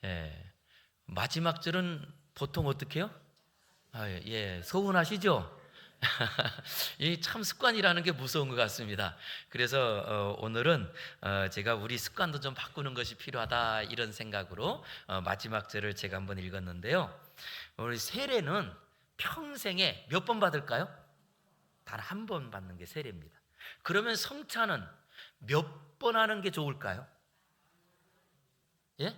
예. 마지막 절은 보통 어떻게 해요? 예, 서운하시죠? 이 참 습관이라는 게 무서운 것 같습니다. 그래서 오늘은 제가 우리 습관도 좀 바꾸는 것이 필요하다 이런 생각으로 마지막 절을 제가 한번 읽었는데요. 우리 세례는 평생에 몇 번 받을까요? 단 한 번 받는 게 세례입니다. 그러면 성찬은 몇 번 하는 게 좋을까요? 예?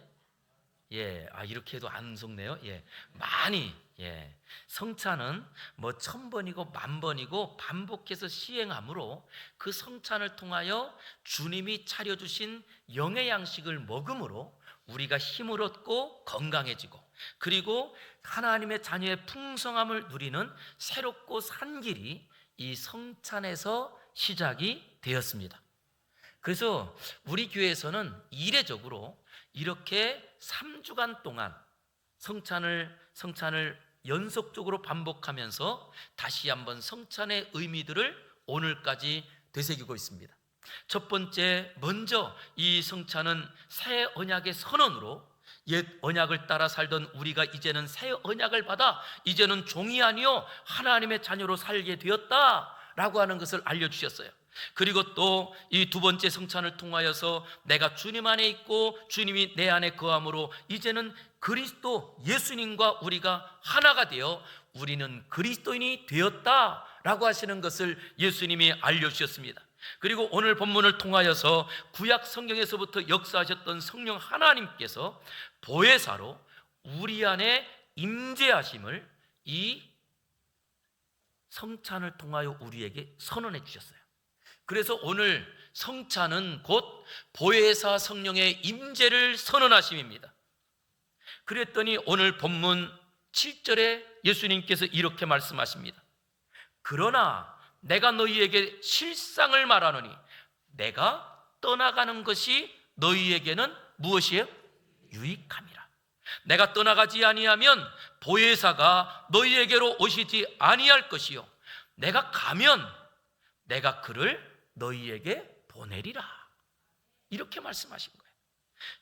예, 이렇게 해도 안 속네요. 예, 많이. 예, 성찬은 뭐 1000번이고 10,000번이고 반복해서 시행함으로 그 성찬을 통하여 주님이 차려주신 영의 양식을 먹음으로 우리가 힘을 얻고 건강해지고, 그리고 하나님의 자녀의 풍성함을 누리는 새롭고 산 길이 이 성찬에서 시작이 되었습니다. 그래서 우리 교회에서는 이례적으로 이렇게 3주간 동안 성찬을 연속적으로 반복하면서 다시 한번 성찬의 의미들을 오늘까지 되새기고 있습니다. 첫 번째, 먼저 이 성찬은 새 언약의 선언으로 옛 언약을 따라 살던 우리가 이제는 새 언약을 받아 이제는 종이 아니요 하나님의 자녀로 살게 되었다라고 하는 것을 알려주셨어요. 그리고 또 이 두 번째 성찬을 통하여서 내가 주님 안에 있고 주님이 내 안에 거함으로 이제는 그리스도 예수님과 우리가 하나가 되어 우리는 그리스도인이 되었다라고 하시는 것을 예수님이 알려주셨습니다. 그리고 오늘 본문을 통하여서 구약 성경에서부터 역사하셨던 성령 하나님께서 보혜사로 우리 안에 임재하심을 이 성찬을 통하여 우리에게 선언해 주셨어요. 그래서 오늘 성찬은 곧 보혜사 성령의 임재를 선언하심입니다. 그랬더니 오늘 본문 7절에 예수님께서 이렇게 말씀하십니다. 그러나 내가 너희에게 실상을 말하노니 내가 떠나가는 것이 너희에게는 무엇이에요? 유익함이라. 내가 떠나가지 아니하면 보혜사가 너희에게로 오시지 아니할 것이요 내가 가면 내가 그를 너희에게 보내리라. 이렇게 말씀하신 거예요.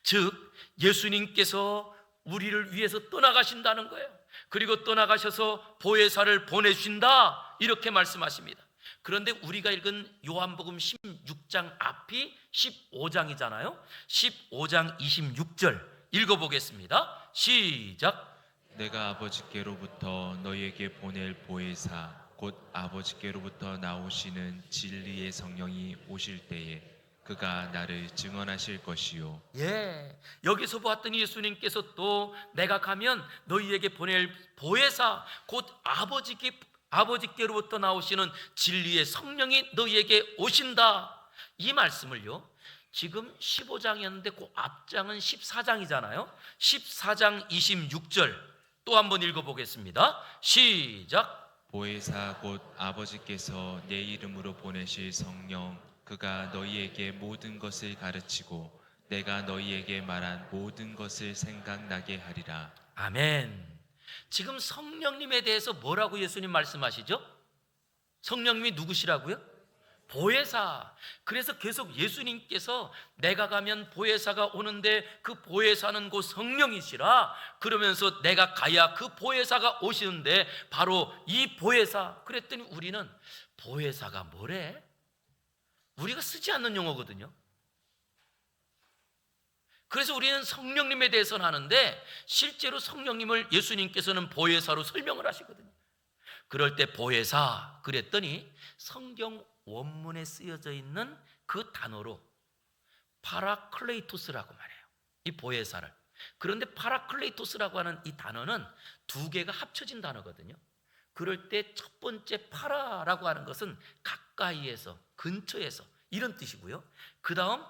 즉 예수님께서 우리를 위해서 떠나가신다는 거예요. 그리고 떠나가셔서 보혜사를 보내주신다 이렇게 말씀하십니다. 그런데 우리가 읽은 요한복음 16장 앞이 15장이잖아요 15장 26절 읽어보겠습니다. 시작. 내가 아버지께로부터 너희에게 보낼 보혜사 곧 아버지께로부터 나오시는 진리의 성령이 오실 때에 그가 나를 증언하실 것이요. 예, 여기서 보았더니 예수님께서 또 내가 가면 너희에게 보낼 보혜사 곧 아버지께로부터 나오시는 진리의 성령이 너희에게 오신다 이 말씀을요 지금 15장이었는데 그 앞장은 14장이잖아요 14장 26절 또 한번 읽어보겠습니다. 시작. 보혜사 곧 아버지께서 내 이름으로 보내실 성령 그가 너희에게 모든 것을 가르치고 내가 너희에게 말한 모든 것을 생각나게 하리라. 아멘. 지금 성령님에 대해서 뭐라고 예수님 말씀하시죠? 성령님이 누구시라고요? 보혜사. 그래서 계속 예수님께서 내가 가면 보혜사가 오는데 그 보혜사는 곧 성령이시라 그러면서 내가 가야 그 보혜사가 오시는데 바로 이 보혜사. 그랬더니 우리는 보혜사가 뭐래? 우리가 쓰지 않는 용어거든요. 그래서 우리는 성령님에 대해서는 하는데 실제로 성령님을 예수님께서는 보혜사로 설명을 하시거든요. 그럴 때 보혜사 그랬더니 성경 원문에 쓰여져 있는 그 단어로 파라클레이토스라고 말해요. 이 보혜사를. 그런데 파라클레이토스라고 하는 이 단어는 두 개가 합쳐진 단어거든요. 그럴 때 첫 번째 파라라고 하는 것은 가까이에서, 근처에서 이런 뜻이고요. 그 다음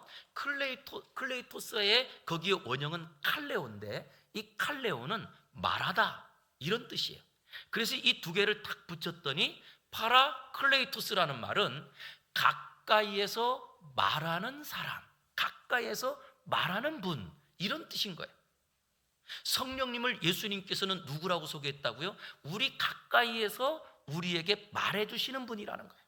클레이토스의 거기에 원형은 칼레오인데 이 칼레오는 말하다 이런 뜻이에요. 그래서 이 두 개를 딱 붙였더니 파라클레이토스라는 말은 가까이에서 말하는 사람, 가까이에서 말하는 분 이런 뜻인 거예요. 성령님을 예수님께서는 누구라고 소개했다고요? 우리 가까이에서 우리에게 말해주시는 분이라는 거예요.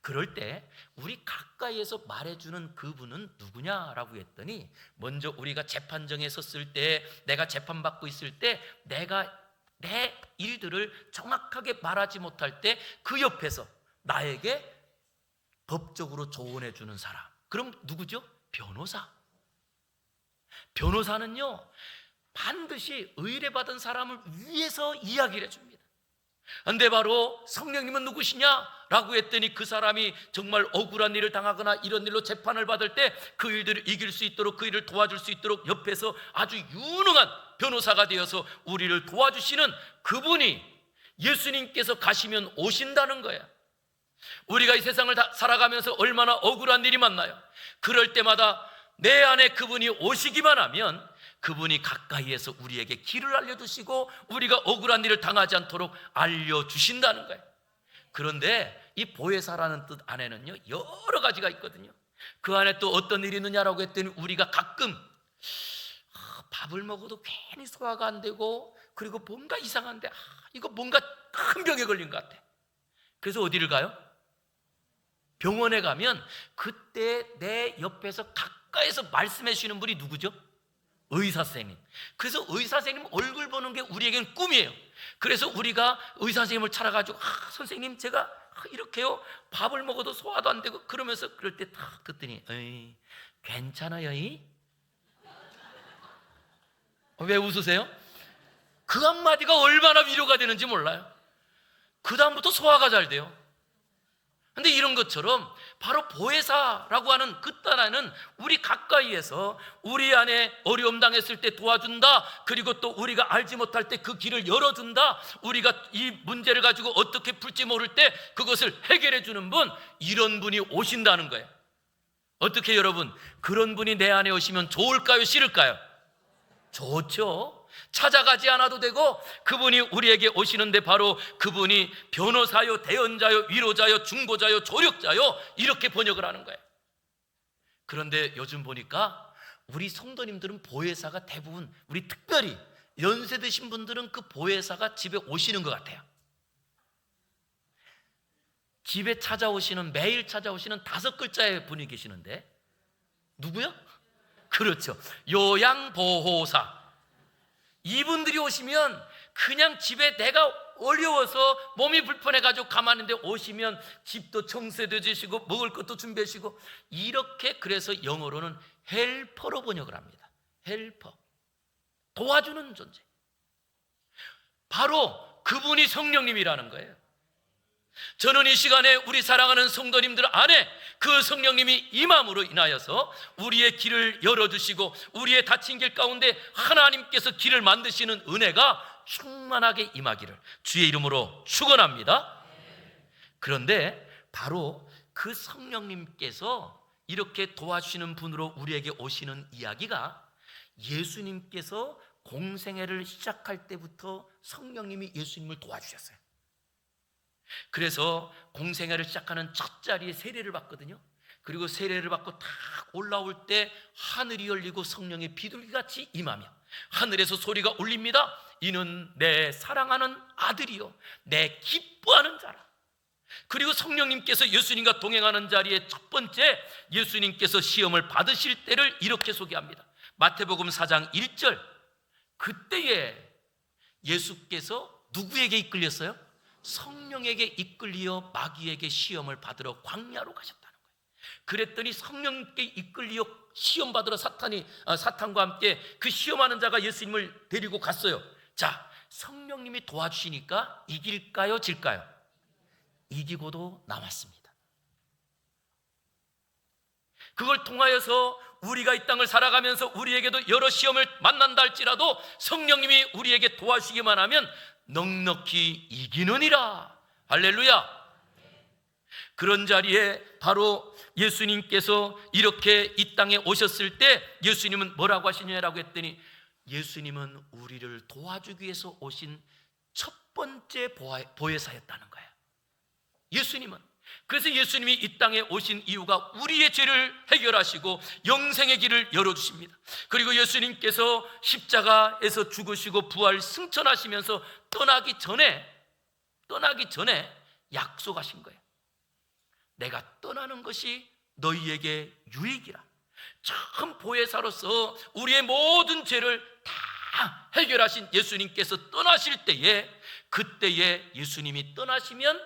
그럴 때 우리 가까이에서 말해주는 그분은 누구냐라고 했더니, 먼저 우리가 재판정에 섰을 때, 내가 재판받고 있을 때, 내가 내 일들을 정확하게 말하지 못할 때 그 옆에서 나에게 법적으로 조언해 주는 사람, 그럼 누구죠? 변호사. 변호사는요, 반드시 의뢰받은 사람을 위해서 이야기를 해줍니다. 근데 바로 성령님은 누구시냐라고 했더니, 그 사람이 정말 억울한 일을 당하거나 이런 일로 재판을 받을 때 그 일들을 이길 수 있도록, 그 일을 도와줄 수 있도록 옆에서 아주 유능한 변호사가 되어서 우리를 도와주시는 그분이 예수님께서 가시면 오신다는 거야. 우리가 이 세상을 살아가면서 얼마나 억울한 일이 많나요? 그럴 때마다 내 안에 그분이 오시기만 하면 그분이 가까이에서 우리에게 길을 알려주시고 우리가 억울한 일을 당하지 않도록 알려주신다는 거예요. 그런데 이 보혜사라는 뜻 안에는요, 여러 가지가 있거든요. 그 안에 또 어떤 일이 있느냐라고 했더니, 우리가 가끔 밥을 먹어도 괜히 소화가 안 되고, 그리고 뭔가 이상한데 이거 뭔가 큰 병에 걸린 것 같아. 그래서 어디를 가요? 병원에 가면 그때 내 옆에서 가까이서 말씀해 주시는 분이 누구죠? 의사 선생님. 그래서 의사 선생님 얼굴 보는 게 우리에겐 꿈이에요. 그래서 우리가 의사 선생님을 찾아가지고, 선생님 제가 이렇게요, 밥을 먹어도 소화도 안 되고, 그러면서 그럴 때 탁 듣더니, 에이, 괜찮아요. 왜 웃으세요? 그 한마디가 얼마나 위로가 되는지 몰라요. 그 다음부터 소화가 잘 돼요. 근데 이런 것처럼 바로 보혜사라고 하는 그 단어는 우리 가까이에서 우리 안에 어려움 당했을 때 도와준다, 그리고 또 우리가 알지 못할 때 그 길을 열어준다, 우리가 이 문제를 가지고 어떻게 풀지 모를 때 그것을 해결해 주는 분, 이런 분이 오신다는 거예요. 어떻게 여러분, 그런 분이 내 안에 오시면 좋을까요, 싫을까요? 좋죠. 찾아가지 않아도 되고, 그분이 우리에게 오시는데 바로 그분이 변호사요, 대언자요, 위로자요, 중보자요, 조력자요, 이렇게 번역을 하는 거예요. 그런데 요즘 보니까 우리 성도님들은 보혜사가 대부분, 우리 특별히 연세 드신 분들은 그 보혜사가 집에 오시는 것 같아요. 집에 찾아오시는, 매일 찾아오시는 5글자의 분이 계시는데 누구요? 그렇죠, 요양보호사. 이분들이 오시면 그냥 집에 내가 어려워서 몸이 불편해가지고 가만히 있는데 오시면 집도 청소해 주시고 먹을 것도 준비해 주시고, 이렇게, 그래서 영어로는 헬퍼로 번역을 합니다. 헬퍼, 도와주는 존재. 바로 그분이 성령님이라는 거예요. 저는 이 시간에 우리 사랑하는 성도님들 안에 그 성령님이 임함으로 인하여서 우리의 길을 열어주시고 우리의 닫힌 길 가운데 하나님께서 길을 만드시는 은혜가 충만하게 임하기를 주의 이름으로 축원합니다. 그런데 바로 그 성령님께서 이렇게 도와주시는 분으로 우리에게 오시는 이야기가, 예수님께서 공생애를 시작할 때부터 성령님이 예수님을 도와주셨어요. 그래서 공생애를 시작하는 첫 자리에 세례를 받거든요. 그리고 세례를 받고 딱 올라올 때 하늘이 열리고 성령의 비둘기같이 임하며 하늘에서 소리가 울립니다. 이는 내 사랑하는 아들이요 내 기뻐하는 자라. 그리고 성령님께서 예수님과 동행하는 자리에 첫 번째, 예수님께서 시험을 받으실 때를 이렇게 소개합니다. 마태복음 4장 1절. 그때에 예수께서 누구에게 이끌렸어요? 성령에게 이끌리어 마귀에게 시험을 받으러 광야로 가셨다는 거예요. 그랬더니 성령께 이끌리어 시험 받으러 사탄과 함께 그 시험하는 자가 예수님을 데리고 갔어요. 자, 성령님이 도와주시니까 이길까요, 질까요? 이기고도 남았습니다. 그걸 통하여서 우리가 이 땅을 살아가면서 우리에게도 여러 시험을 만난다 할지라도 성령님이 우리에게 도와주시기만 하면 넉넉히 이기느니라. 할렐루야. 그런 자리에 바로 예수님께서 이렇게 이 땅에 오셨을 때 예수님은 뭐라고 하시냐라고 했더니, 예수님은 우리를 도와주기 위해서 오신 첫 번째 보혜사였다는 거예요. 예수님은. 그래서 예수님이 이 땅에 오신 이유가 우리의 죄를 해결하시고 영생의 길을 열어주십니다. 그리고 예수님께서 십자가에서 죽으시고 부활 승천하시면서 떠나기 전에 약속하신 거예요. 내가 떠나는 것이 너희에게 유익이라. 참 보혜사로서 우리의 모든 죄를 다 해결하신 예수님께서 떠나실 때에, 그때에 예수님이 떠나시면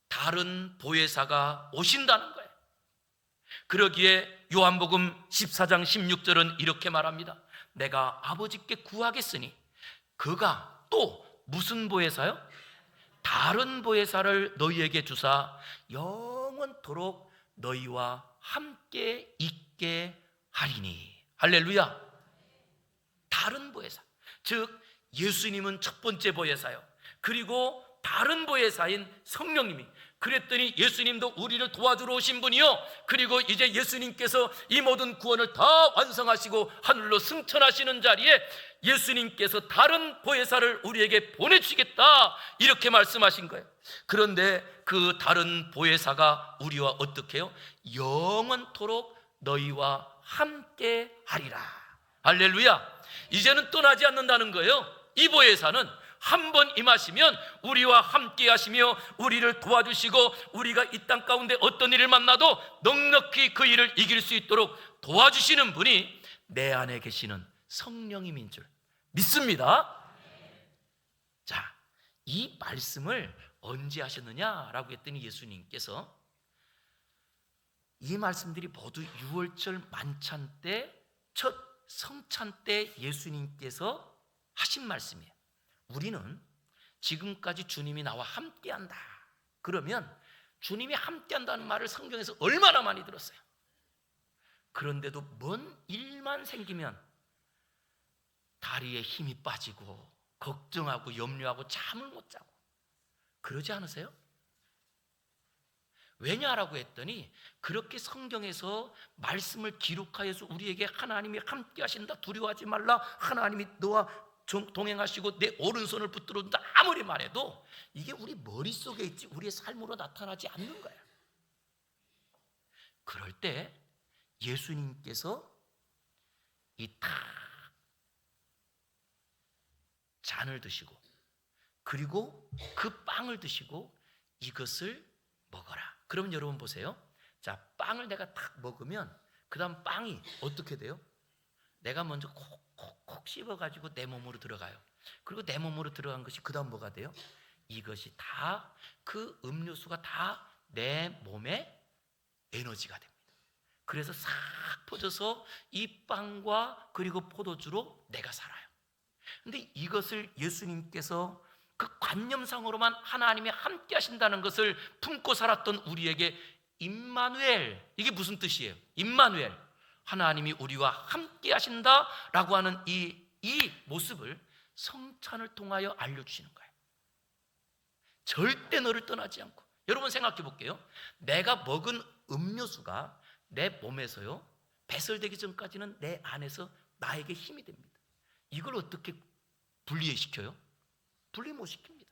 다른 보혜사가 오신다는 거예요. 그러기에 요한복음 14장 16절은 이렇게 말합니다. 내가 아버지께 구하겠으니 그가 또 무슨 보혜사요? 다른 보혜사를 너희에게 주사 영원토록 너희와 함께 있게 하리니. 할렐루야. 다른 보혜사, 즉 예수님은 첫 번째 보혜사요. 그리고 다른 보혜사인 성령님이, 그랬더니 예수님도 우리를 도와주러 오신 분이요, 그리고 이제 예수님께서 이 모든 구원을 다 완성하시고 하늘로 승천하시는 자리에 예수님께서 다른 보혜사를 우리에게 보내주시겠다, 이렇게 말씀하신 거예요. 그런데 그 다른 보혜사가 우리와 어떻게 해요? 영원토록 너희와 함께 하리라. 할렐루야. 이제는 떠나지 않는다는 거예요. 이 보혜사는 한 번 임하시면 우리와 함께 하시며 우리를 도와주시고, 우리가 이 땅 가운데 어떤 일을 만나도 넉넉히 그 일을 이길 수 있도록 도와주시는 분이 내 안에 계시는 성령님인 줄 믿습니다. 자, 이 말씀을 언제 하셨느냐라고 했더니 예수님께서 이 말씀들이 모두 유월절 만찬 때, 첫 성찬 때 예수님께서 하신 말씀이에요. 우리는 지금까지 주님이 나와 함께한다, 그러면 주님이 함께한다는 말을 성경에서 얼마나 많이 들었어요. 그런데도 뭔 일만 생기면 다리에 힘이 빠지고 걱정하고 염려하고 잠을 못 자고 그러지 않으세요? 왜냐라고 했더니, 그렇게 성경에서 말씀을 기록하여서 우리에게 하나님이 함께 하신다, 두려워하지 말라, 하나님이 너와 동행하시고 내 오른손을 붙들어준다, 아무리 말해도 이게 우리 머릿속에 있지 우리의 삶으로 나타나지 않는 거예요. 그럴 때 예수님께서 이 다 잔을 드시고, 그리고 그 빵을 드시고 이것을 먹어라. 그럼 여러분 보세요. 자, 빵을 내가 딱 먹으면 그 다음 빵이 어떻게 돼요? 내가 먼저 콕콕콕 씹어가지고 내 몸으로 들어가요. 그리고 내 몸으로 들어간 것이 그 다음 뭐가 돼요? 이것이 다, 그 음료수가 다 내 몸에 에너지가 됩니다. 그래서 싹 퍼져서 이 빵과 그리고 포도주로 내가 살아요. 근데 이것을 예수님께서 그 관념상으로만 하나님이 함께 하신다는 것을 품고 살았던 우리에게 임마누엘, 이게 무슨 뜻이에요? 임마누엘, 하나님이 우리와 함께 하신다라고 하는 이 모습을 성찬을 통하여 알려주시는 거예요. 절대 너를 떠나지 않고. 여러분 생각해 볼게요. 내가 먹은 음료수가 내 몸에서요, 배설되기 전까지는 내 안에서 나에게 힘이 됩니다. 이걸 어떻게 분리시켜요? 분리 못 시킵니다.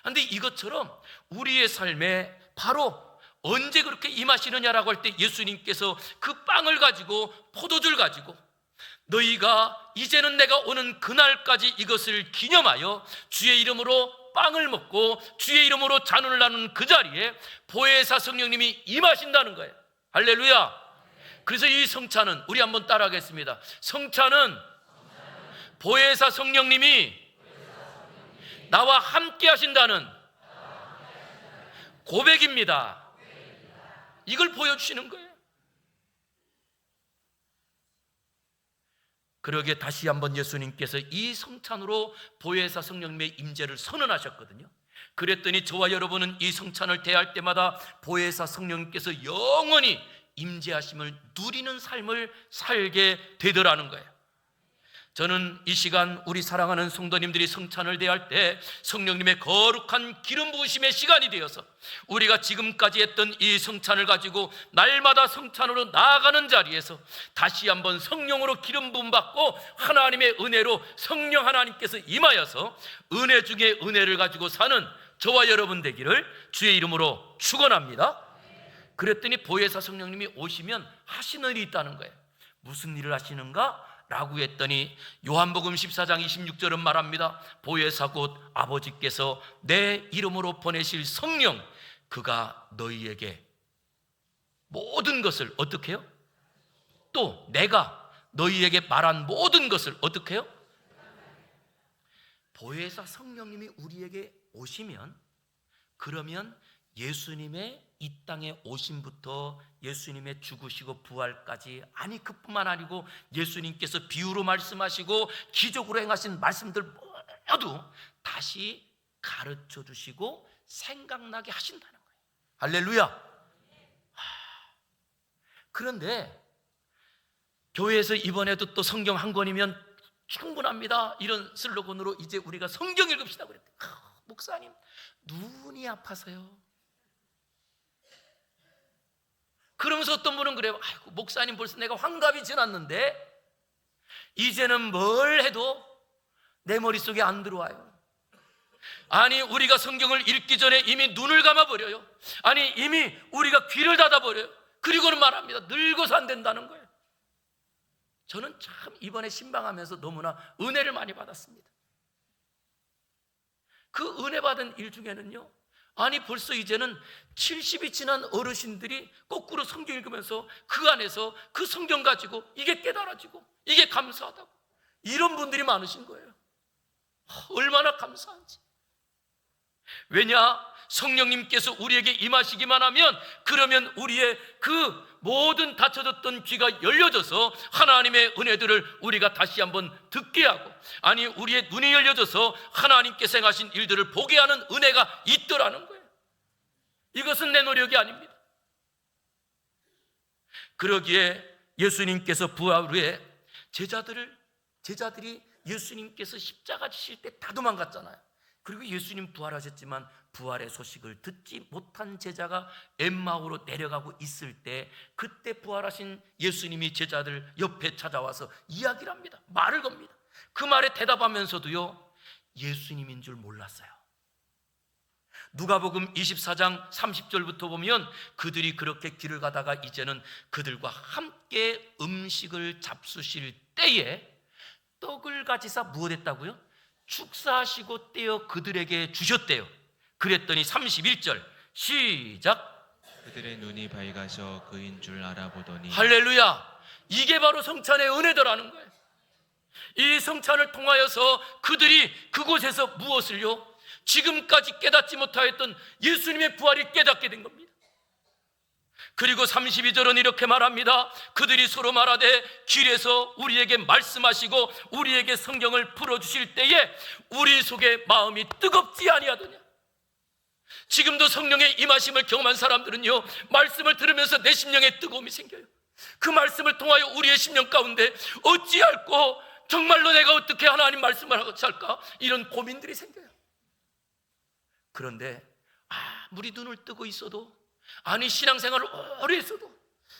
그런데 이것처럼 우리의 삶에 바로 언제 그렇게 임하시느냐라고 할 때 예수님께서 그 빵을 가지고 포도주를 가지고, 너희가 이제는 내가 오는 그날까지 이것을 기념하여 주의 이름으로 빵을 먹고 주의 이름으로 잔을 나누는 그 자리에 보혜사 성령님이 임하신다는 거예요. 할렐루야. 그래서 이 성찬은, 우리 한번 따라하겠습니다. 성찬은 보혜사 성령님이 나와 함께 하신다는 고백입니다. 이걸 보여주시는 거예요. 그러기에 다시 한번 예수님께서 이 성찬으로 보혜사 성령님의 임재를 선언하셨거든요. 그랬더니 저와 여러분은 이 성찬을 대할 때마다 보혜사 성령님께서 영원히 임재하심을 누리는 삶을 살게 되더라는 거예요. 저는 이 시간 우리 사랑하는 성도님들이 성찬을 대할 때 성령님의 거룩한 기름 부으심의 시간이 되어서 우리가 지금까지 했던 이 성찬을 가지고 날마다 성찬으로 나아가는 자리에서 다시 한번 성령으로 기름 부음 받고 하나님의 은혜로 성령 하나님께서 임하여서 은혜 중에 은혜를 가지고 사는 저와 여러분 되기를 주의 이름으로 축원합니다. 그랬더니 보혜사 성령님이 오시면 하시는 일이 있다는 거예요. 무슨 일을 하시는가? 라고 했더니 요한복음 14장 26절은 말합니다. 보혜사 곧 아버지께서 내 이름으로 보내실 성령, 그가 너희에게 모든 것을 어떻게 해요? 또 내가 너희에게 말한 모든 것을 어떻게 해요? 보혜사 성령님이 우리에게 오시면, 그러면 예수님의 이 땅에 오심부터 예수님의 죽으시고 부활까지, 아니 그뿐만 아니고 예수님께서 비유로 말씀하시고 기적으로 행하신 말씀들 모두 다시 가르쳐 주시고 생각나게 하신다는 거예요. 할렐루야. 그런데 교회에서 이번에도 또 성경 한 권이면 충분합니다, 이런 슬로건으로 이제 우리가 성경 읽읍시다 그랬대. 목사님 눈이 아파서요. 그러면서 어떤 분은 그래요. 아이고 목사님 벌써 내가 환갑이 지났는데 이제는 뭘 해도 내 머릿속에 안 들어와요. 아니 우리가 성경을 읽기 전에 이미 눈을 감아버려요. 아니 이미 우리가 귀를 닫아버려요. 그리고는 말합니다. 늙어서 안 된다는 거예요. 저는 참 이번에 신방하면서 너무나 은혜를 많이 받았습니다. 그 은혜 받은 일 중에는요, 아니 벌써 이제는 70이 지난 어르신들이 거꾸로 성경 읽으면서 그 안에서 그 성경 가지고 이게 깨달아지고 이게 감사하다고, 이런 분들이 많으신 거예요. 얼마나 감사한지. 왜냐? 성령님께서 우리에게 임하시기만 하면, 그러면 우리의 그 모든 닫혀졌던 귀가 열려져서 하나님의 은혜들을 우리가 다시 한번 듣게 하고, 아니 우리의 눈이 열려져서 하나님께서 행하신 일들을 보게 하는 은혜가 있더라는 거예요. 이것은 내 노력이 아닙니다. 그러기에 예수님께서 부활 후에 제자들이 예수님께서 십자가 지실 때 다 도망갔잖아요. 그리고 예수님 부활하셨지만 부활의 소식을 듣지 못한 제자가 엠마오로 내려가고 있을 때, 그때 부활하신 예수님이 제자들 옆에 찾아와서 이야기를 합니다. 말을 겁니다. 그 말에 대답하면서도요, 예수님인 줄 몰랐어요. 누가복음 24장 30절부터 보면 그들이 그렇게 길을 가다가 이제는 그들과 함께 음식을 잡수실 때에 떡을 가지사 무엇했다고요? 축사하시고 떼어 그들에게 주셨대요. 그랬더니 31절 시작. 그들의 눈이 밝아져 그인 줄 알아보더니. 할렐루야. 이게 바로 성찬의 은혜더라는 거예요. 이 성찬을 통하여서 그들이 그곳에서 무엇을요? 지금까지 깨닫지 못하였던 예수님의 부활이 깨닫게 된 겁니다. 그리고 32절은 이렇게 말합니다. 그들이 서로 말하되 길에서 우리에게 말씀하시고 우리에게 성경을 풀어주실 때에 우리 속에 마음이 뜨겁지 아니하더냐. 지금도 성령의 임하심을 경험한 사람들은요, 말씀을 들으면서 내 심령에 뜨거움이 생겨요. 그 말씀을 통하여 우리의 심령 가운데 어찌할꼬, 정말로 내가 어떻게 하나님 말씀을 할까, 이런 고민들이 생겨요. 그런데 아무리 눈을 뜨고 있어도, 아니 신앙생활을 오래 했어도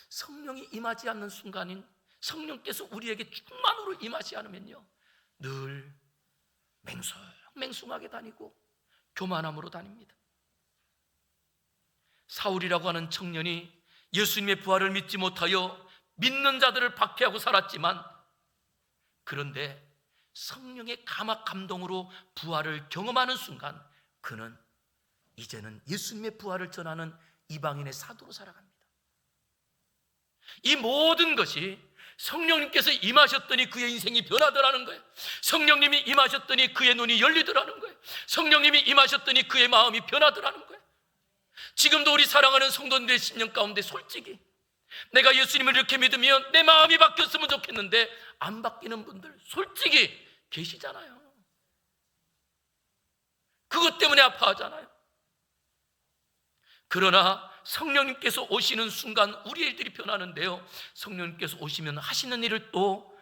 성령이 임하지 않는 순간인, 성령께서 우리에게 충만으로 임하지 않으면요, 늘 맹숭하게 다니고 교만함으로 다닙니다. 사울이라고 하는 청년이 예수님의 부활을 믿지 못하여 믿는 자들을 박해하고 살았지만, 그런데 성령의 감화 감동으로 부활을 경험하는 순간 그는 이제는 예수님의 부활을 전하는 이방인의 사도로 살아갑니다. 이 모든 것이 성령님께서 임하셨더니 그의 인생이 변하더라는 거예요. 성령님이 임하셨더니 그의 눈이 열리더라는 거예요. 성령님이 임하셨더니 그의 마음이 변하더라는 거예요. 지금도 우리 사랑하는 성도님들의 심령 가운데 솔직히 내가 예수님을 이렇게 믿으면 내 마음이 바뀌었으면 좋겠는데 안 바뀌는 분들 솔직히 계시잖아요. 그것 때문에 아파하잖아요. 그러나 성령님께서 오시는 순간 우리 일들이 변하는데요, 성령님께서 오시면 하시는 일을 또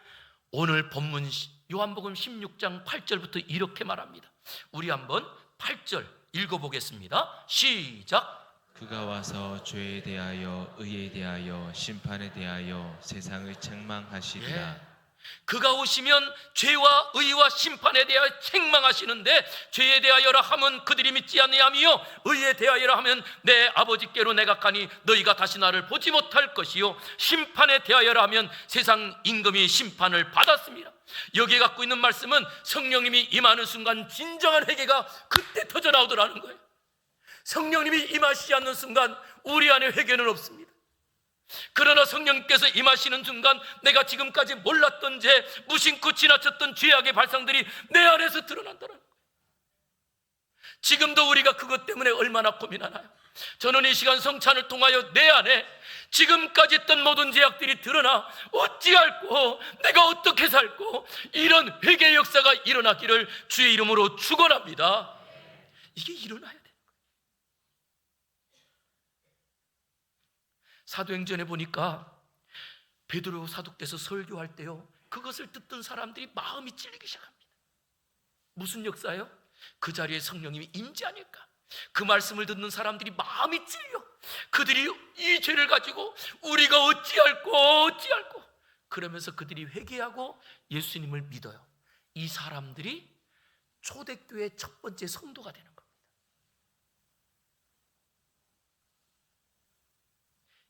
오늘 본문 요한복음 16장 8절부터 이렇게 말합니다. 우리 한번 8절 읽어보겠습니다. 시작. 그가 와서 죄에 대하여 의에 대하여 심판에 대하여 세상을 책망하시리라. 그가 오시면 죄와 의와 심판에 대하여 책망하시는데, 죄에 대하여라 하면 그들이 믿지 아니하며 의에 대하여라 하면 내 아버지께로 내가 가니 너희가 다시 나를 보지 못할 것이요, 심판에 대하여라 하면 세상 임금이 심판을 받았습니다. 여기에 갖고 있는 말씀은 성령님이 임하는 순간 진정한 회개가 그때 터져 나오더라는 거예요. 성령님이 임하시지 않는 순간 우리 안에 회개는 없습니다. 그러나 성령님께서 임하시는 순간 내가 지금까지 몰랐던 죄, 무심코 지나쳤던 죄악의 발상들이 내 안에서 드러난다는 거예요. 지금도 우리가 그것 때문에 얼마나 고민하나요? 저는 이 시간 성찬을 통하여 내 안에 지금까지 했던 모든 죄악들이 드러나 어찌할꼬, 내가 어떻게 살고, 이런 회개의 역사가 일어나기를 주의 이름으로 축원합니다. 이게 일어나야 돼요. 사도행전에 보니까 베드로 사도께서 설교할 때요, 그것을 듣던 사람들이 마음이 찔리기 시작합니다. 무슨 역사요? 그 자리에 성령님이 임재하니까 그 말씀을 듣는 사람들이 마음이 찔려. 그들이 이 죄를 가지고 우리가 어찌할꼬 그러면서 그들이 회개하고 예수님을 믿어요. 이 사람들이 초대교회의 첫 번째 성도가 되는 겁니다.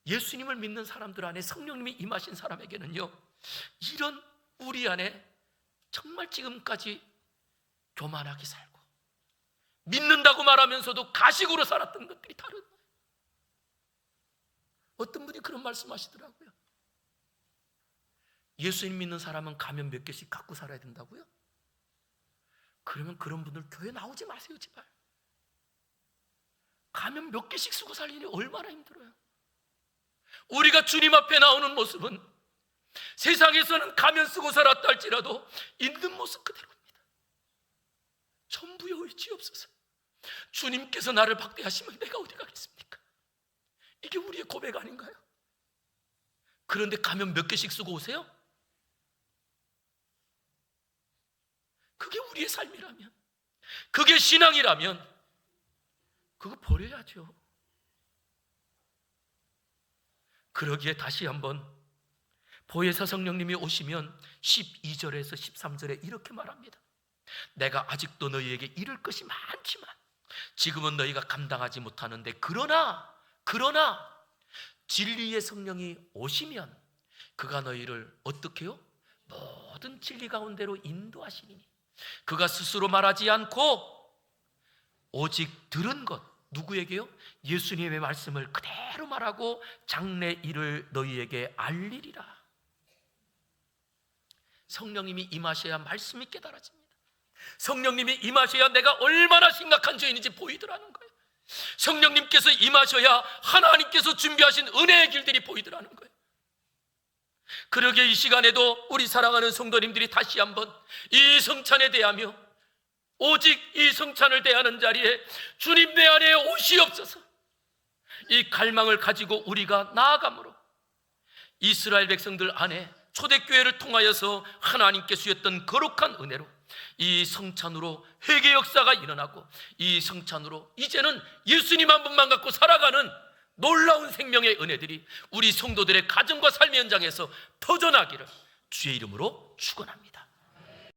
예수님을 믿는 사람들 안에 성령님이 임하신 사람에게는요, 이런 우리 안에 정말 지금까지 교만하게 살고 믿는다고 말하면서도 가식으로 살았던 것들이 다른 거예요. 어떤 분이 그런 말씀하시더라고요. 예수님 믿는 사람은 가면 몇 개씩 갖고 살아야 된다고요? 그러면 그런 분들 교회 나오지 마세요, 제발. 가면 몇 개씩 쓰고 살리니 얼마나 힘들어요. 우리가 주님 앞에 나오는 모습은 세상에서는 가면 쓰고 살았다 할지라도 있는 모습 그대로입니다. 전부의 의지 없어서 주님께서 나를 박대하시면 내가 어디 가겠습니까? 이게 우리의 고백 아닌가요? 그런데 가면 몇 개씩 쓰고 오세요? 그게 우리의 삶이라면, 그게 신앙이라면 그거 버려야죠. 그러기에 다시 한번 보혜사 성령님이 오시면 12절에서 13절에 이렇게 말합니다. 내가 아직도 너희에게 이를 것이 많지만 지금은 너희가 감당하지 못하는데 그러나 진리의 성령이 오시면 그가 너희를 어떻게 해요? 모든 진리 가운데로 인도하시니 그가 스스로 말하지 않고 오직 들은 것, 누구에게요? 예수님의 말씀을 그대로 말하고 장래 일을 너희에게 알리리라. 성령님이 임하셔야 말씀이 깨달아집니다. 성령님이 임하셔야 내가 얼마나 심각한 죄인인지 보이더라는 거예요. 성령님께서 임하셔야 하나님께서 준비하신 은혜의 길들이 보이더라는 거예요. 그러기에 이 시간에도 우리 사랑하는 성도님들이 다시 한번 이 성찬에 대하며 오직 이 성찬을 대하는 자리에 주님 내 안에 오시옵소서, 이 갈망을 가지고 우리가 나아감으로 이스라엘 백성들 안에 초대교회를 통하여서 하나님께 주셨던 거룩한 은혜로 이 성찬으로 회개 역사가 일어나고 이 성찬으로 이제는 예수님 한 분만 갖고 살아가는 놀라운 생명의 은혜들이 우리 성도들의 가정과 삶의 현장에서 터져나기를 주의 이름으로 축원합니다.